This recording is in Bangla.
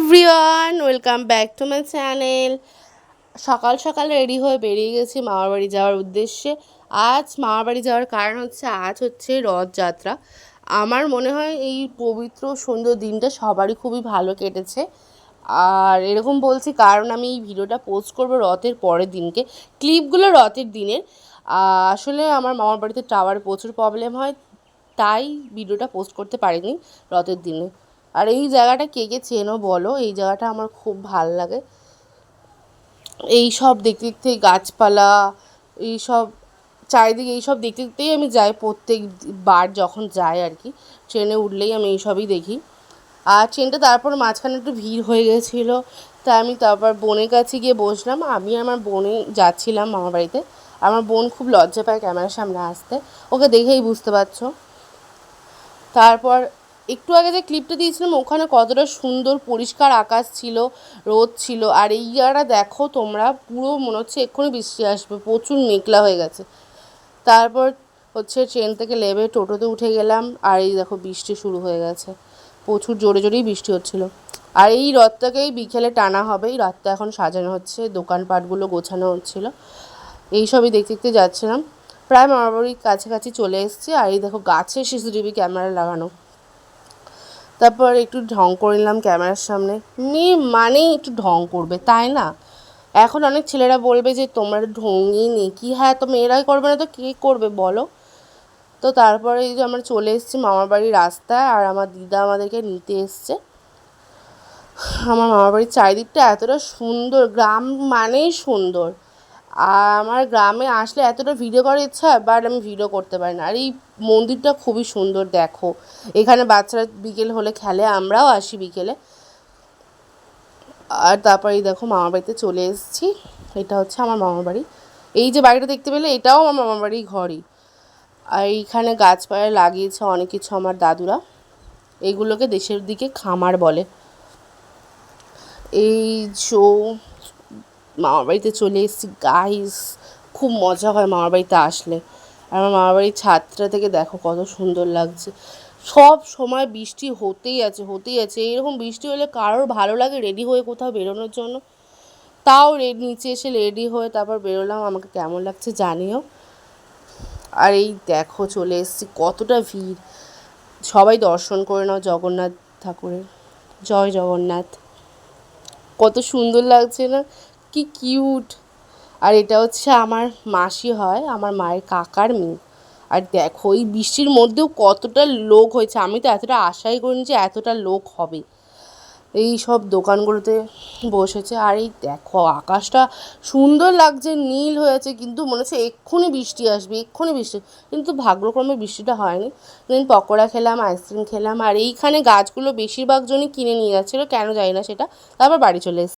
Everyone, welcome back to my channel. সকাল সকাল রেডি হয়ে বেরিয়ে গেছি মামার বাড়ি যাওয়ার উদ্দেশ্যে। আজ মামার বাড়ি যাওয়ার কারণ হচ্ছে আজ হচ্ছে রথযাত্রা। আমার মনে হয় এই পবিত্র সুন্দর দিনটা সবারই খুবই ভালো কেটেছে। আর এরকম বলছি কারণ আমি এই ভিডিওটা পোস্ট করব রথের পরের দিনকে, ক্লিপগুলো রথের দিনের। আসলে আমার মামার বাড়িতে টাওয়ার প্রচুর প্রবলেম হয়, তাই ভিডিওটা পোস্ট করতে পারিনি রথের দিনে। আর এই জায়গাটা কে কে চেনো বলো, এই জায়গাটা আমার খুব ভাল লাগে। এই সব দেখতে দেখতে গাছপালা, এই সব চারিদিকে এই সব দেখতে দেখতেই আমি যাই প্রত্যেকবার যখন যাই আর কি। ট্রেনে উঠলেই আমি এইসবই দেখি। আর ট্রেনটা তারপর মাঝখানে একটু ভিড় হয়ে গেছিলো, তাই আমি তারপর বোনের কাছে গিয়ে বসলাম। আমি আমার বোনে যাচ্ছিলাম মামার বাড়িতে। আমার বোন খুব লজ্জা পায় ক্যামেরার সামনে আসতে, ওকে দেখেই বুঝতে পারছো। তারপর একটু আগে যে ক্লিপটা দিয়েছিলাম ওখানে কতটা সুন্দর পরিষ্কার আকাশ ছিল, রোদ ছিল। আর এই জায়গাটা দেখো তোমরা, পুরো মনে হচ্ছে এক্ষুনি বৃষ্টি আসবে, প্রচুর মেঘলা হয়ে গেছে। তারপর হচ্ছে ট্রেন থেকে নেমে টোটোতে উঠে গেলাম, আর এই দেখো বৃষ্টি শুরু হয়ে গেছে, প্রচুর জোরে জোরেই বৃষ্টি হচ্ছিলো। আর এই রথটাকেই বিকেলে টানা হবে, এই রথটা এখন সাজানো হচ্ছে, দোকানপাটগুলো গোছানো হচ্ছিলো, এইসবই দেখতে দেখতে যাচ্ছিলাম। প্রায় মামার বাড়ির কাছাকাছি চলে এসেছি। আর এই দেখো গাছে সিসিটিভি ক্যামেরা লাগানো। তারপর একটু ঢং করে নিলাম ক্যামেরার সামনে। মেয়ে মানেই একটু ঢং করবে, তাই না? এখন অনেক ছেলেরা বলবে যে তোমরা ঢঙই নেই কি। হ্যাঁ, তো মেয়েরাই করবে না তো কে করবে বলো? তো তারপরে এই যে আমরা চলে এসেছি মামার বাড়ির রাস্তায়, আর আমার দিদা আমাদেরকে নিতে এসছে। আমার মামার বাড়ির চারিদিকটা এতটা সুন্দর, গ্রাম মানেই সুন্দর। আর আমার গ্রামে আসলে এতটা ভিডিও করার ইচ্ছা হয়, বাট আমি ভিডিও করতে পারি না। আর এই মন্দিরটা খুবই সুন্দর দেখো, এখানে বাচ্চারা বিকেল হলে খেলে, আমরাও আসি বিকেলে। আর তারপরে এই দেখো মামার বাড়িতে চলে এসেছি। এটা হচ্ছে আমার মামার বাড়ি। এই যে বাড়িটা দেখতে পেলে, এটাও আমার মামার বাড়ির ঘরই। আর এইখানে গাছপালা লাগিয়েছে অনেক কিছু আমার দাদুরা, এইগুলোকে দেশের দিকে খামার বলে। এই যে মামার বাড়িতে চলে এসেছি গাইস, খুব মজা হয় মামার বাড়িতে আসলে। আর আমার মামার বাড়ির ছাদটা থেকে দেখো কত সুন্দর লাগছে। সব সময় বৃষ্টি হতেই আছে। এরকম বৃষ্টি হলে কারোর ভালো লাগে রেডি হয়ে কোথাও বেরোনোর জন্য? তাও নিচে এসে রেডি হয়ে তারপর বেরোলাম, আমাকে কেমন লাগছে জানিও। আর এই দেখো চলে এসেছি, কতটা ভিড়। সবাই দর্শন করে নাও জগন্নাথ ঠাকুরের। জয় জগন্নাথ। কত সুন্দর লাগছে না, কি কিউট। আর এটা হচ্ছে আমার মাসি হয়, আমার মায়ের কাকার মেয়ে। আর দেখো এই বৃষ্টির মধ্যেও কতটা লোক হয়েছে, আমি তো এতটা আশাই করিনি যে এতটা লোক হবে। এই সব দোকানগুলোতে বসেছে। আর এই দেখো আকাশটা সুন্দর লাগছে, নীল হয়েছে, কিন্তু মনে হচ্ছে এক্ষুনি বৃষ্টি আসবে, কিন্তু ভাগ্যক্রমে বৃষ্টিটা হয়নি। দিন পকোড়া খেলাম, আইসক্রিম খেলাম। আর এইখানে গাছগুলো বেশিরভাগ জনই কিনে নিয়ে যাচ্ছিলো, কেন জানি না সেটা। তারপর বাড়ি চলে এসেছি।